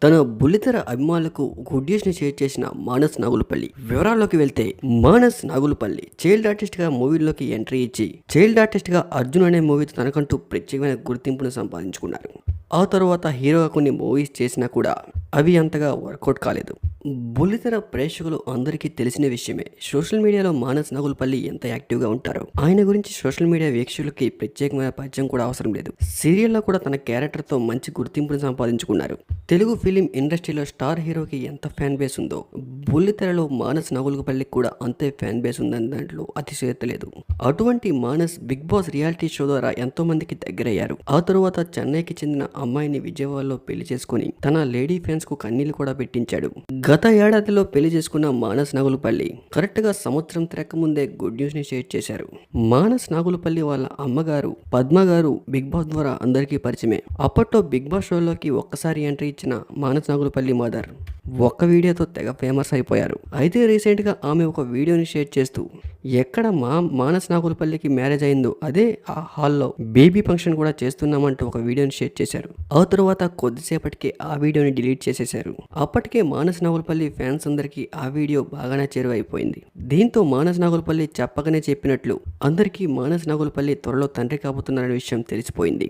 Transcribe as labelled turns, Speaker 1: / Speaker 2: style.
Speaker 1: తన బుల్లితెర అభిమానులకు గుడ్ న్యూస్‌ని షేర్ చేసిన మానస్ నాగులుపల్లి. వివరాల్లోకి వెళ్తే మానస్ నాగులుపల్లి చైల్డ్ ఆర్టిస్ట్‌గా మూవీల్లోకి ఎంట్రీ ఇచ్చి చైల్డ్ ఆర్టిస్ట్‌గా 'అర్జున్' అనే మూవీతో తనకంటూ ప్రత్యేకమైన గుర్తింపును సంపాదించుకున్నారు. ఆ తరువాత హీరోగా కొన్ని మూవీస్ చేసినా కూడా అవి అంతగా వర్కౌట్ కాలేదు. బుల్లితెర ప్రేక్షకులు అందరికీ తెలిసిన విషయమే. సోషల్ మీడియాలో మానస్ నాగులుపల్లి ఎంత యాక్టివ్‌గా ఉంటారో ఆయన గురించి సోషల్ మీడియా వీక్షకులకి ప్రత్యేకమైన పరిచయం కూడా అవసరం లేదు. సీరియల్‌లో కూడా తన క్యారెక్టర్‌తో మంచి గుర్తింపును సంపాదించుకున్నారు. తెలుగు ఫిలిం ఇండస్ట్రీలో స్టార్ హీరోకి ఎంత ఫ్యాన్ బేస్ ఉందో బుల్లితెరలో మానస్ నాగులుపల్లికి కూడా అంతే ఫ్యాన్ బేస్ ఉందని దాంట్లో అతిశయోక్తి లేదు. అటువంటి Manas Bigg Boss reality show ద్వారా ఎంతో మందికి దగ్గరయ్యారు. ఆ తరువాత చెన్నైకి చెందిన అమ్మాయిని విజయవాడలో పెళ్లి చేసుకుని తన లేడీ ఫ్యాన్స్ కు కన్నీళ్లు కూడా పెట్టించాడు. గత ఏడాదిలో పెళ్లి చేసుకున్న మానస్ నాగులుపల్లి కరెక్ట్ గా సంవత్సరం తిరక్క ముందే గుడ్ న్యూస్ ని షేర్ చేశారు. మానస్ నాగులుపల్లి వాళ్ళ అమ్మగారు పద్మ గారు బిగ్ బాస్ ద్వారా అందరికీ పరిచయమే. అప్పట్లో బిగ్ బాస్ షోలోకి ఒక్కసారి ఎంట్రీ ఇచ్చిన మానస్ నాగులుపల్లి మదర్ ఒక్క వీడియోతో తెగ ఫేమస్ అయిపోయారు. అయితే రీసెంట్ గా ఆమె ఒక వీడియోని షేర్ చేస్తూ ఎక్కడ మానస్ నాగులుపల్లికి మ్యారేజ్ అయిందో అదే ఆ హాల్లో బేబీ ఫంక్షన్ కూడా చేస్తున్నామంటూ ఒక వీడియోని షేర్ చేశారు. ఆ తరువాత కొద్దిసేపటికే ఆ వీడియోని డిలీట్ చేసేశారు. అప్పటికే మానస్ నాగులుపల్లి ఫ్యాన్స్ అందరికీ ఆ వీడియో బాగానే చేరువైపోయింది. దీంతో మానస్ నాగులుపల్లి చెప్పకనే చెప్పినట్లు అందరికీ మానస్ నాగులుపల్లి త్వరలో తండ్రి కాబోతున్నారనే విషయం తెలిసిపోయింది.